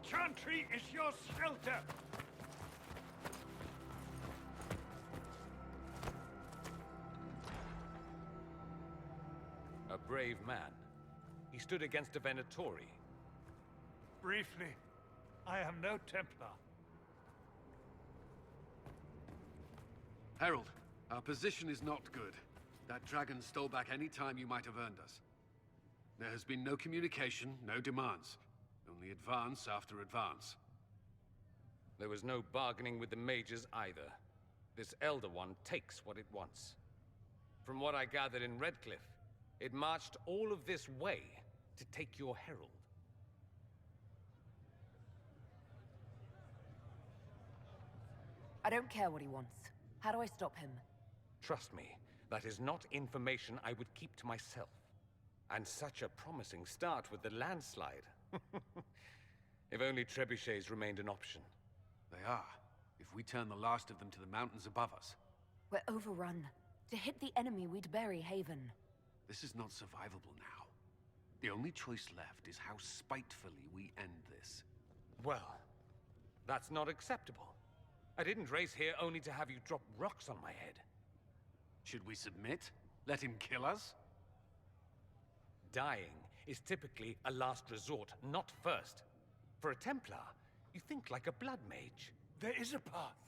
Chantry is your shelter! A brave man. He stood against a Venatori. Briefly, I am no Templar. Herald, our position is not good. That dragon stole back any time you might have earned us. There has been no communication, no demands. Only advance after advance. There was no bargaining with the mages either. This Elder One takes what it wants. From what I gathered in Redcliffe, it marched all of this way to take your herald. I don't care what he wants. How do I stop him? Trust me, that is not information I would keep to myself. And such a promising start with the landslide. If only trebuchets remained an option. They are, if we turn the last of them to the mountains above us. We're overrun. To hit the enemy, we'd bury Haven. This is not survivable now. The only choice left is how spitefully we end this. Well, that's not acceptable. I didn't race here only to have you drop rocks on my head. Should we submit? Let him kill us? Dying is typically a last resort, not first. For a Templar, you think like a blood mage. There is a path.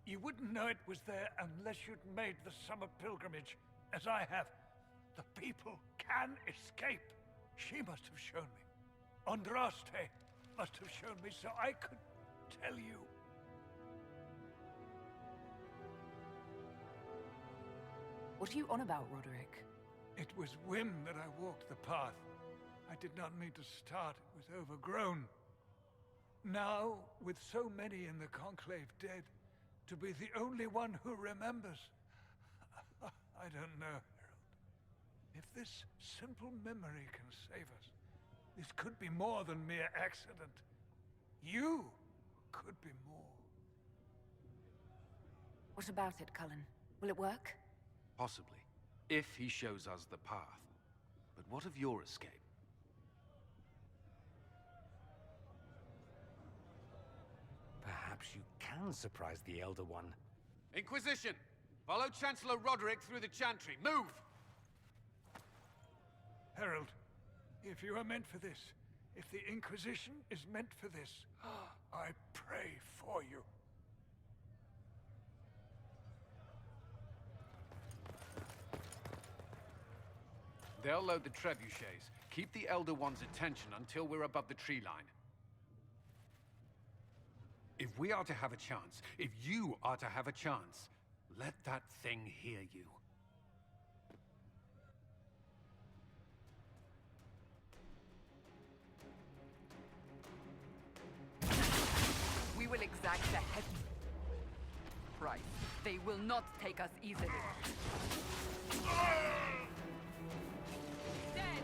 You wouldn't know it was there unless you'd made the summer pilgrimage, as I have. The people can escape. She must have shown me. Andraste must have shown me so I could tell you. What are you on about, Roderick? It was whim that I walked the path. I did not mean to start. It was overgrown. Now, with so many in the Conclave dead, to be the only one who remembers. I don't know, Herald. If this simple memory can save us, this could be more than mere accident. You could be more. What about it, Cullen? Will it work? Possibly, if he shows us the path. But what of your escape? Perhaps you can surprise the Elder One. Inquisition! Follow Chancellor Roderick through the Chantry. Move! Herald, if you are meant for this, if the Inquisition is meant for this, I pray for you. They'll load the trebuchets. Keep the Elder One's attention until we're above the tree line. If we are to have a chance, if you are to have a chance, let that thing hear you. We will exact a heavy price. They will not take us easily. Dead!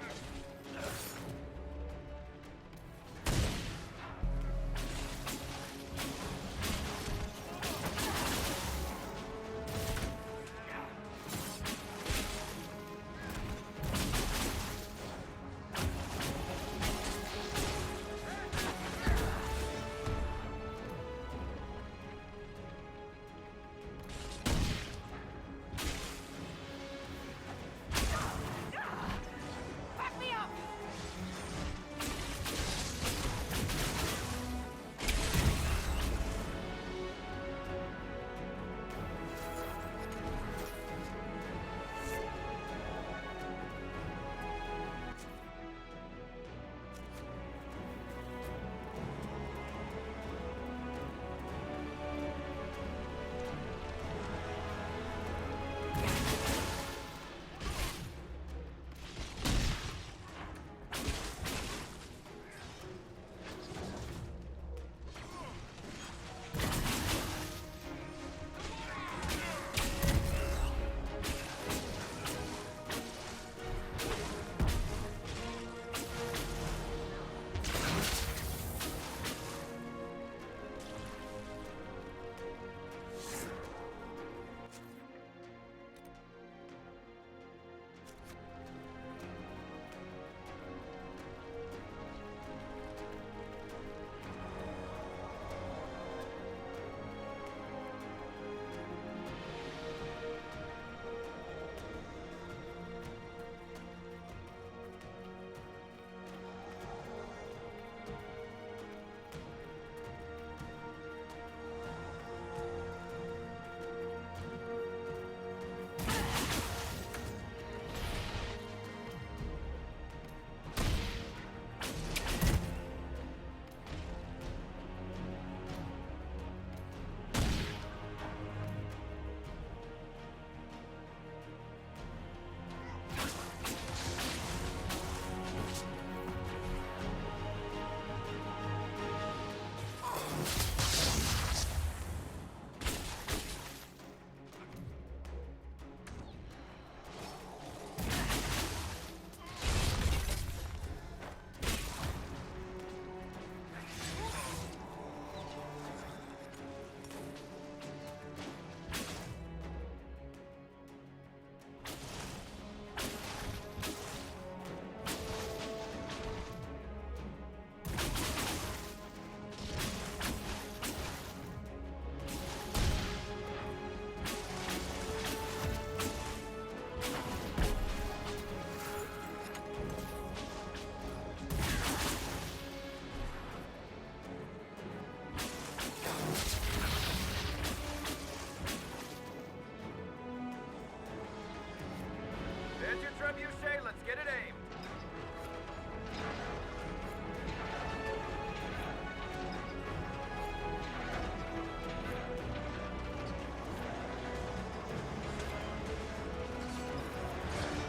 trebuchet, let's get it aimed.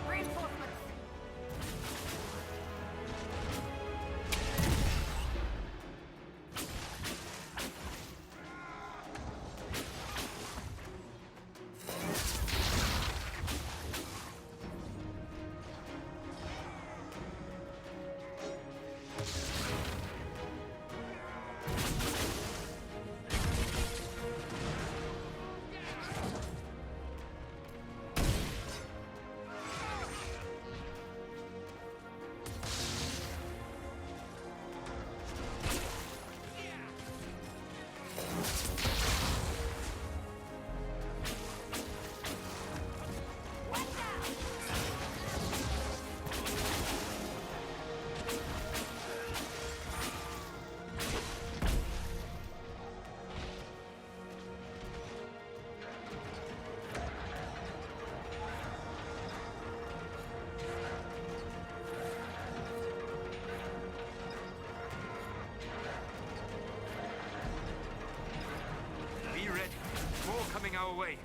Reinforcements! Be ready. More coming our way.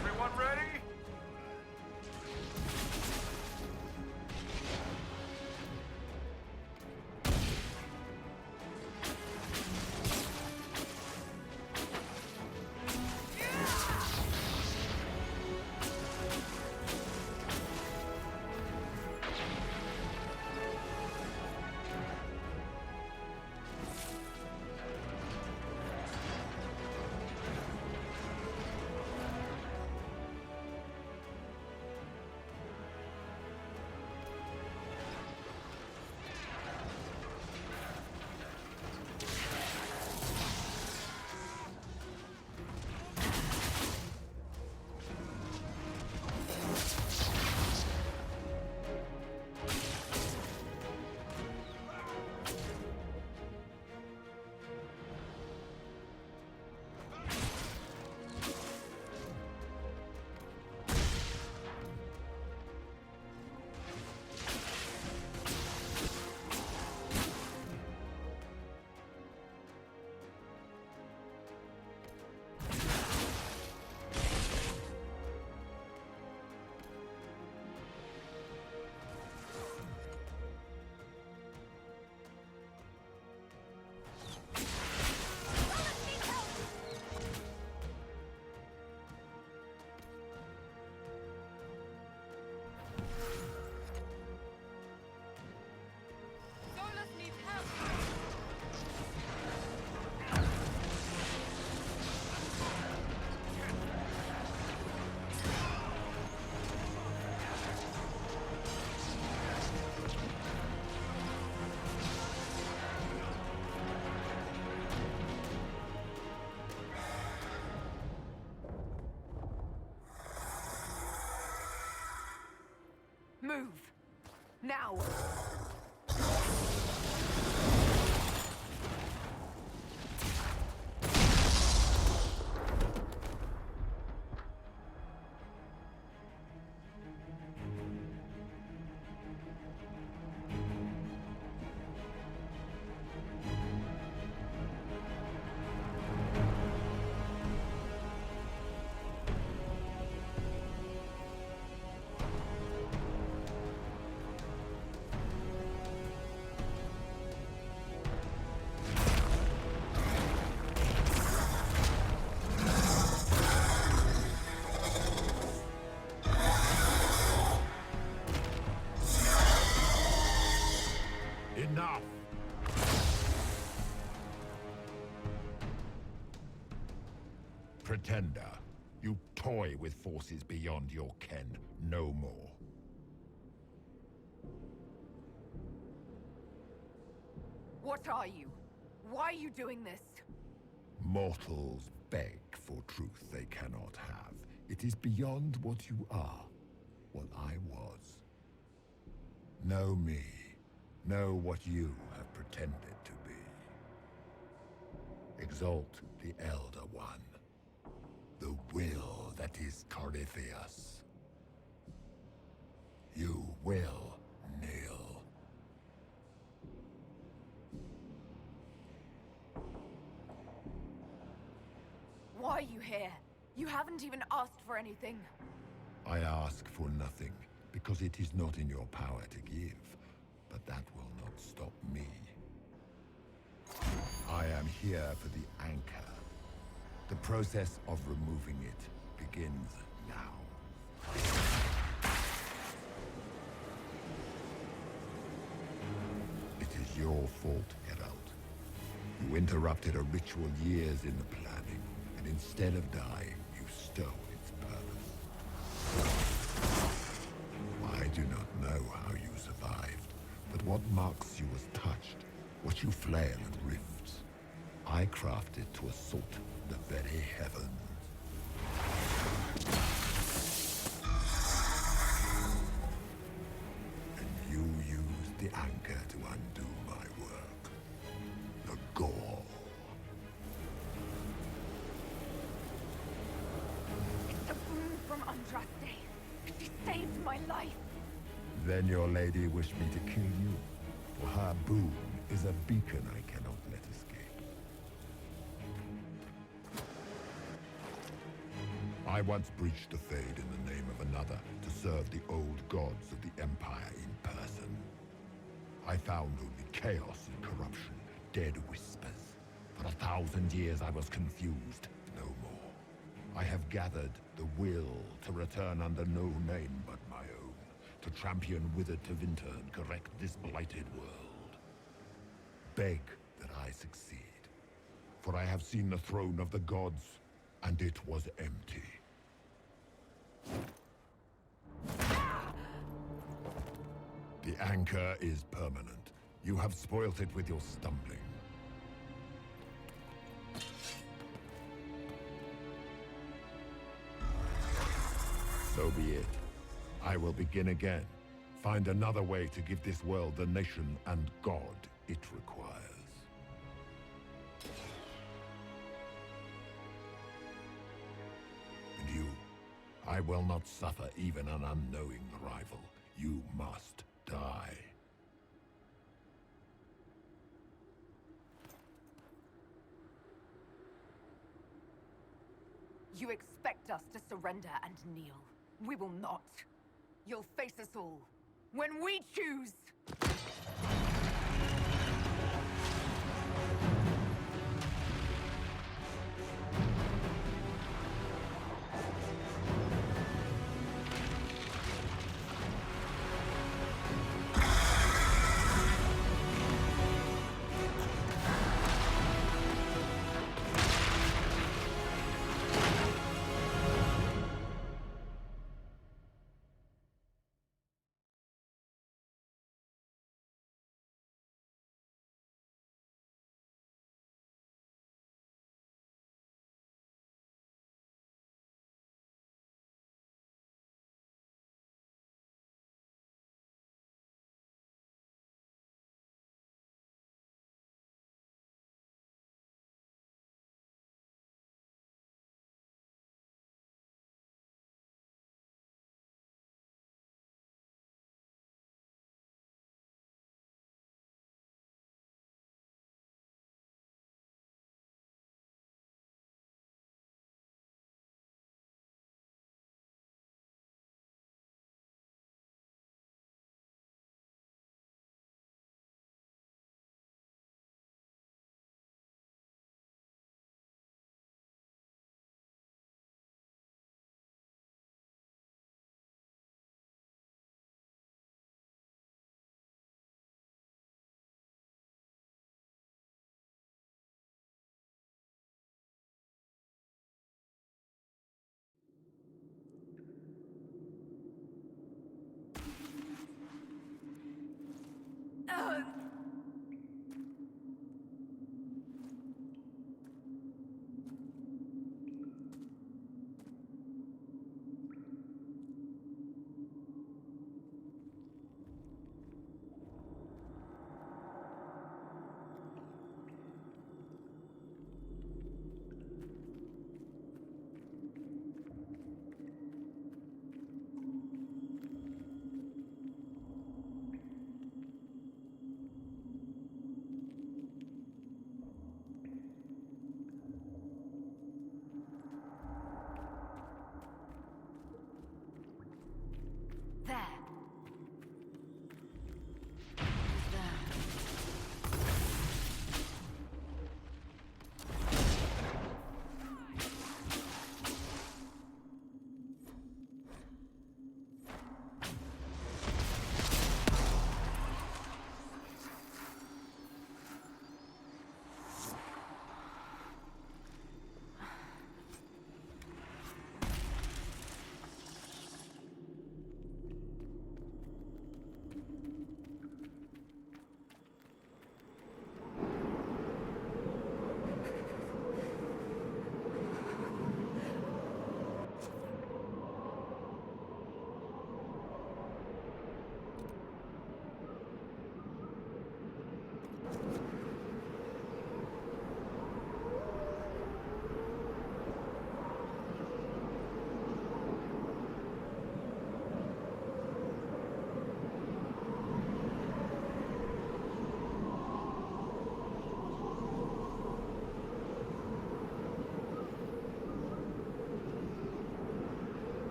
Everyone ready? Solas needs help! Move! Now! enough! Pretender, you toy with forces beyond your ken, no more. What are you? Why are you doing this? Mortals beg for truth they cannot have. It is beyond what you are, what I was. Know me. Know what you have pretended to be. Exalt the Elder One. The will that is Corypheus. You will kneel. Why are you here? You haven't even asked for anything. I ask for nothing, because it is not in your power to give. But that will not stop me. I am here for the anchor. The process of removing it begins now. It is your fault, Herald. You interrupted a ritual years in the planning, and instead of dying, you stole its purpose. I do not know how you survived, but what marks you as touched, what you flail at rifts, I crafted to assault the very heavens. And you used the anchor to undo my work. The gore. It's a boon from Andraste. She saved my life. Then your lady wished me to kill you. For her boon is a beacon I cannot let escape. I once breached the Fade in the name of another to serve the old gods of the Empire in person. I found only chaos and corruption, dead whispers. For 1,000 years I was confused, no more. I have gathered the will to return under no name but my own, to champion withered to winter and correct this blighted world. Beg that I succeed, for I have seen the throne of the gods, and it was empty. The anchor is permanent. You have spoilt it with your stumbling. So be it. I will begin again. Find another way to give this world the nation and God it requires. And you, I will not suffer even an unknowing rival. You must die. You expect us to surrender and kneel. We will not. You'll face us all. When we choose!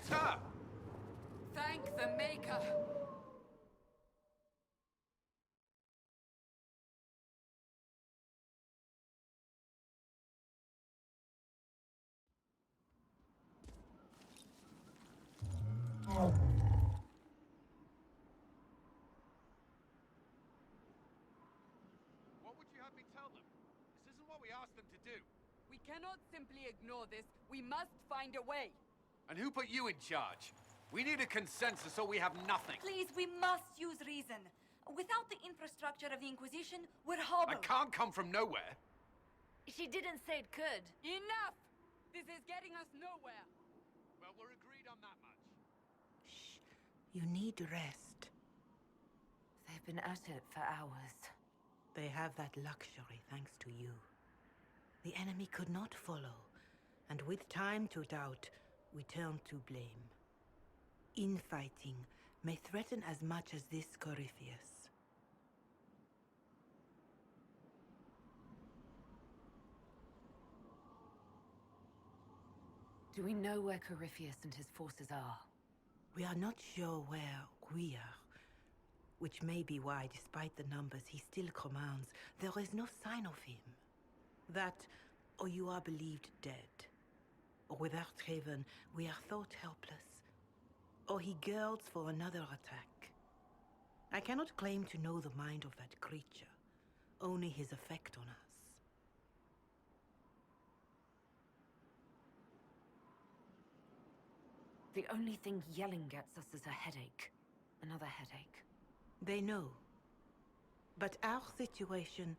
It's her! Thank the Maker! What would you have me tell them? This isn't what we asked them to do. We cannot simply ignore this. We must find a way. And who put you in charge? We need a consensus or we have nothing. Please, we must use reason. Without the infrastructure of the Inquisition, we're hobbled. I can't come from nowhere. She didn't say it could. Enough! This is getting us nowhere. Well, we're agreed on that much. Shh. You need rest. They've been at it for hours. They have that luxury thanks to you. The enemy could not follow, and with time to doubt, we turn to blame. Infighting may threaten as much as this Corypheus. Do we know where Corypheus and his forces are? We are not sure where we are, which may be why, despite the numbers he still commands, there is no sign of him. That, or you are believed dead. Or without Haven, we are thought helpless. Or he girds for another attack. I cannot claim to know the mind of that creature, only his effect on us. The only thing yelling gets us is a headache. Another headache. They know. But our situation,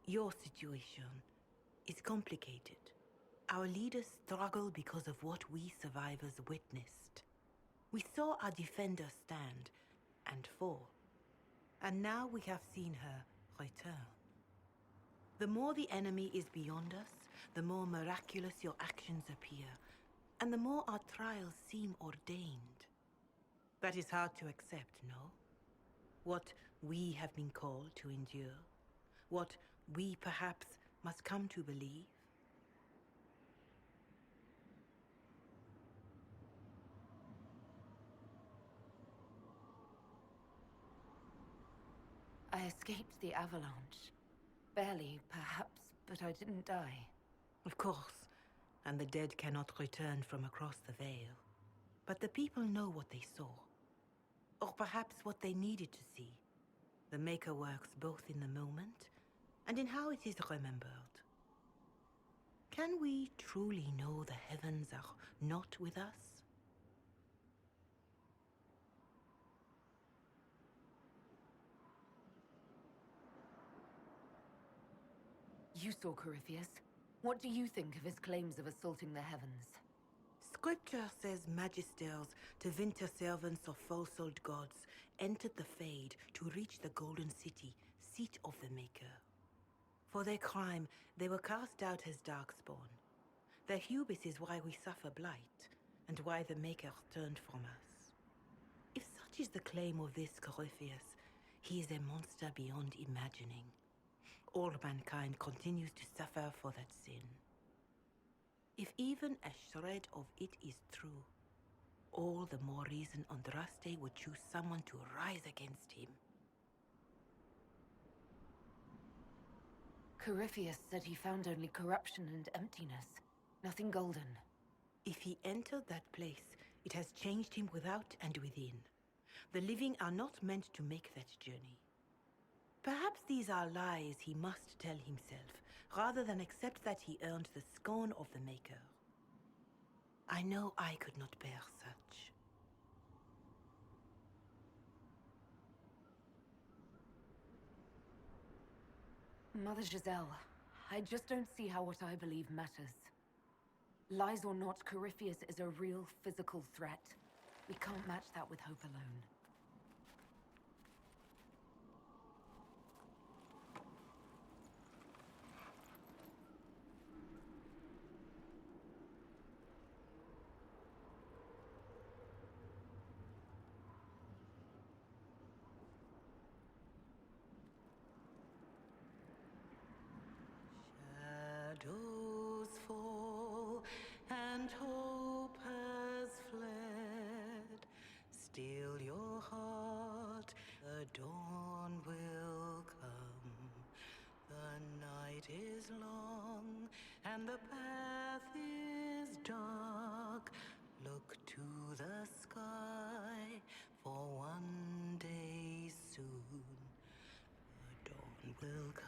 your situation, is complicated. Our leaders struggle because of what we survivors witnessed. We saw our defenders stand and fall. And now we have seen her return. The more the enemy is beyond us, the more miraculous your actions appear, and the more our trials seem ordained. That is hard to accept, no? What we have been called to endure, what we perhaps must come to believe. I escaped the avalanche. Barely, perhaps, but I didn't die. Of course, and the dead cannot return from across the veil. But the people know what they saw. Or perhaps what they needed to see. The Maker works both in the moment and in how it is remembered. Can we truly know the heavens are not with us? You saw Corypheus. What do you think of his claims of assaulting the heavens? Scripture says magisters, divinter servants of false-souled gods, entered the Fade to reach the Golden City, seat of the Maker. For their crime, they were cast out as Darkspawn. Their hubris is why we suffer blight, and why the Maker turned from us. If such is the claim of this Corypheus, he is a monster beyond imagining. All mankind continues to suffer for that sin. If even a shred of it is true, all the more reason Andraste would choose someone to rise against him. Corypheus said he found only corruption and emptiness. Nothing golden. If he entered that place, it has changed him without and within. The living are not meant to make that journey. Perhaps these are lies he must tell himself, rather than accept that he earned the scorn of the Maker. I know I could not bear such. Mother Giselle, I just don't see how what I believe matters. Lies or not, Corypheus is a real physical threat. We can't match that with hope alone. Shadows fall and hope has fled. dark, look to the sky, for one day soon the dawn will come.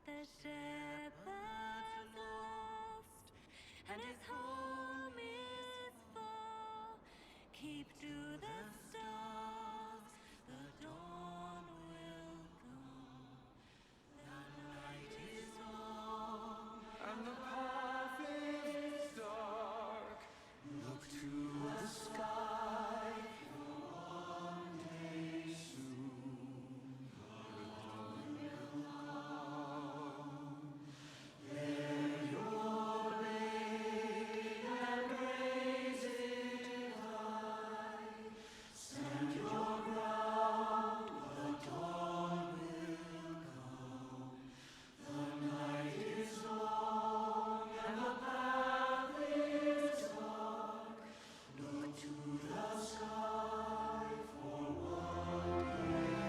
The shepherd's lost, and his home is far. Keep to the stars, the dawn will come. The night is long, And the path is dark. Look to the sky. One day soon, the dawn will come. Bear your blade and raise it high. Stand your ground, the dawn will come. The night is long and the path is dark. Look to the sky for one day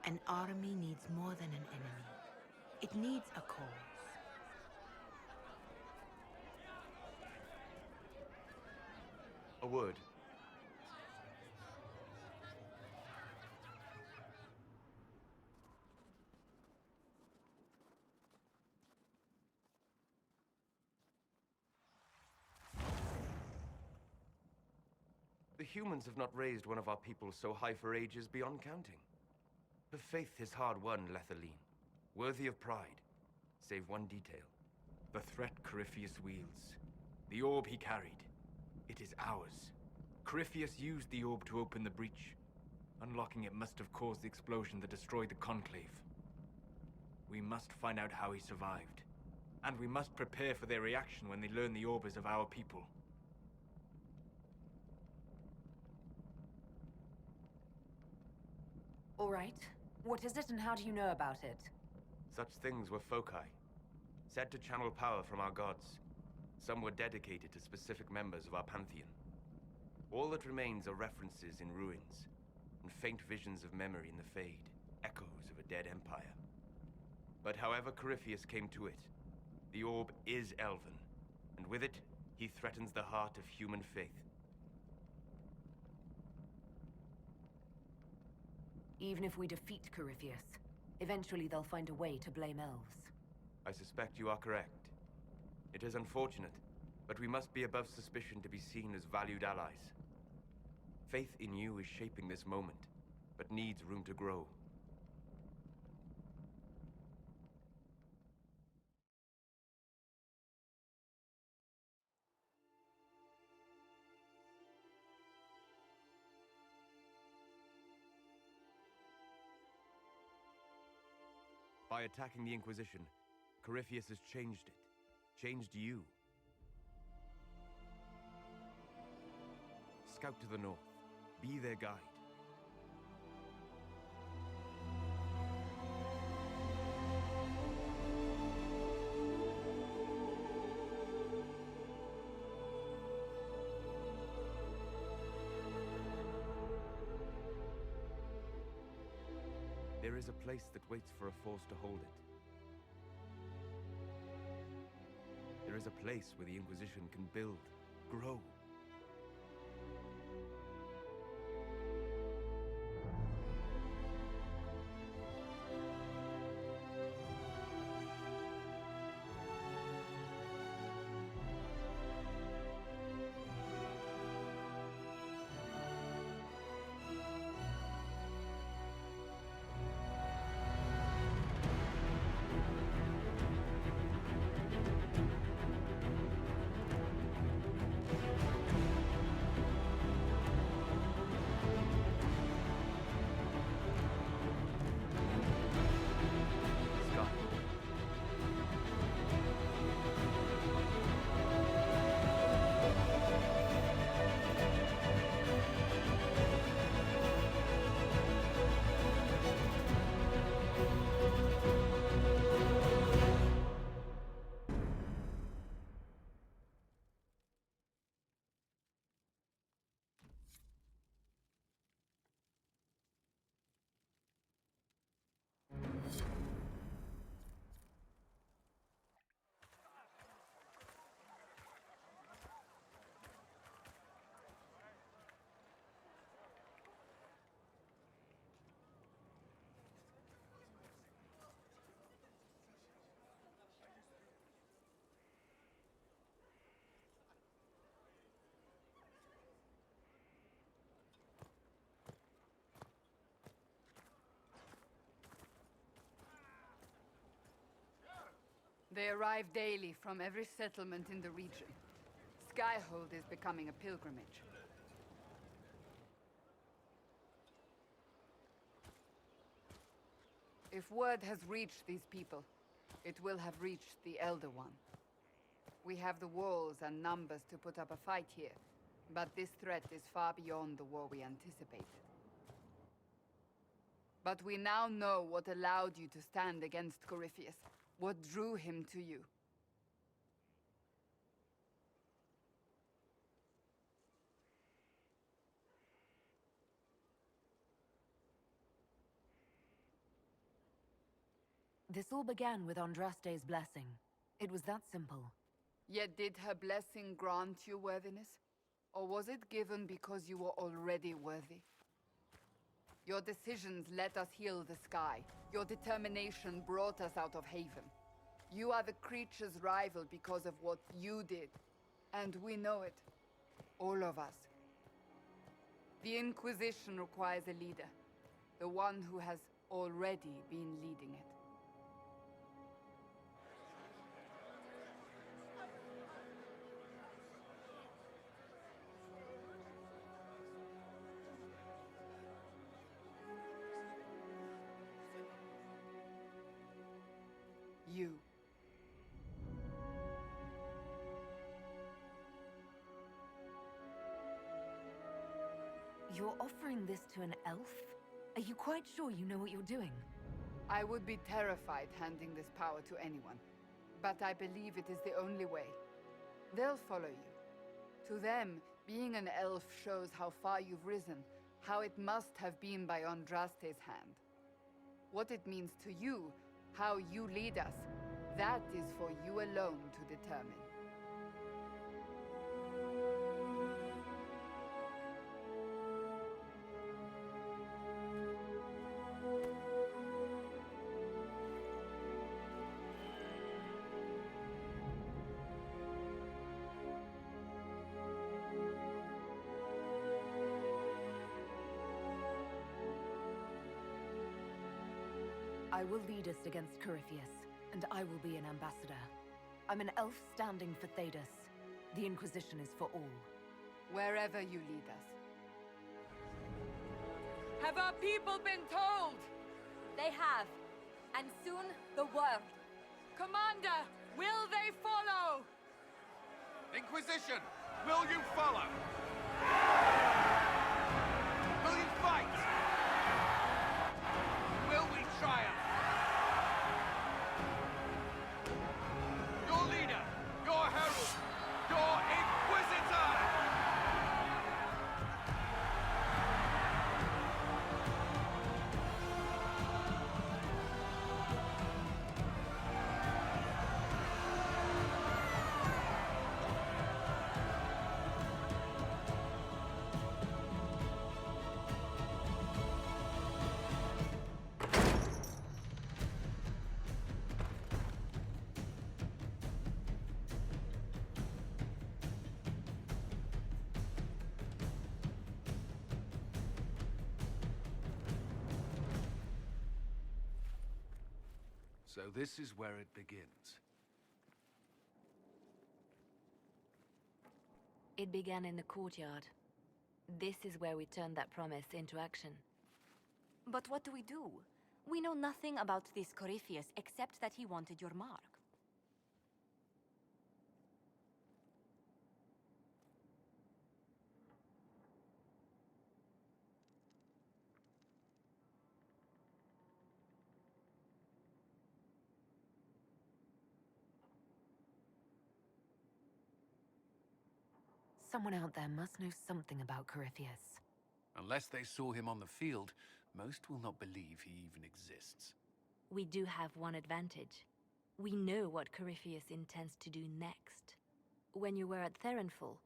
An army needs more than an enemy. It needs a cause. A word. The humans have not raised one of our people so high for ages beyond counting. Her faith is hard-won, Lethaline, worthy of pride, save one detail. The threat Corypheus wields. The orb he carried. It is ours. Corypheus used the orb to open the breach. Unlocking it must have caused the explosion that destroyed the Conclave. We must find out how he survived. And we must prepare for their reaction when they learn the orb is of our people. All right. What is it and how do you know about it? Such things were foci, said to channel power from our gods. Some were dedicated to specific members of our pantheon. All that remains are references in ruins, and faint visions of memory in the Fade, echoes of a dead empire. But however Corypheus came to it, the orb is elven, and with it, he threatens the heart of human faith. Even if we defeat Corypheus, eventually they'll find a way to blame elves. I suspect you are correct. It is unfortunate, but we must be above suspicion to be seen as valued allies. Faith in you is shaping this moment, but needs room to grow. By attacking the Inquisition, Corypheus has changed it. Changed you. Scout to the north. Be their guide. There is a place that waits for a force to hold it. There is a place where the Inquisition can build, grow. They arrive daily from every settlement in the region. Skyhold is becoming a pilgrimage. If word has reached these people, it will have reached the Elder One. We have the walls and numbers to put up a fight here, but this threat is far beyond the war we anticipated. But we now know what allowed you to stand against Corypheus, what drew him to you. This all began with Andraste's blessing. It was that simple. Yet did her blessing grant you worthiness? Or was it given because you were already worthy? Your decisions let us heal the sky. Your determination brought us out of Haven. You are the creature's rival because of what you did. And we know it. All of us. The Inquisition requires a leader. The one who has already been leading it. You. You're offering this to an elf? Are you quite sure you know what you're doing? I would be terrified handing this power to anyone, but I believe it is the only way. They'll follow you. To them, being an elf shows how far you've risen, how it must have been by Andraste's hand. What it means to you, how you lead us, that is for you alone to determine. I will lead us against Corypheus, and I will be an ambassador. I'm an elf standing for Thedas. The Inquisition is for all. Wherever you lead us. Have our people been told? They have. And soon, the world. Commander, will they follow? Inquisition, will you follow? Will you fight? Will we triumph? Your leader, your herald, your Inquisitor! So this is where it begins. It began in the courtyard. This is where we turned that promise into action. But what do? We know nothing about this Corypheus except that he wanted your mark. Someone out there must know something about Corypheus. Unless they saw him on the field, most will not believe he even exists. We do have one advantage. We know what Corypheus intends to do next. When you were at Therenfall,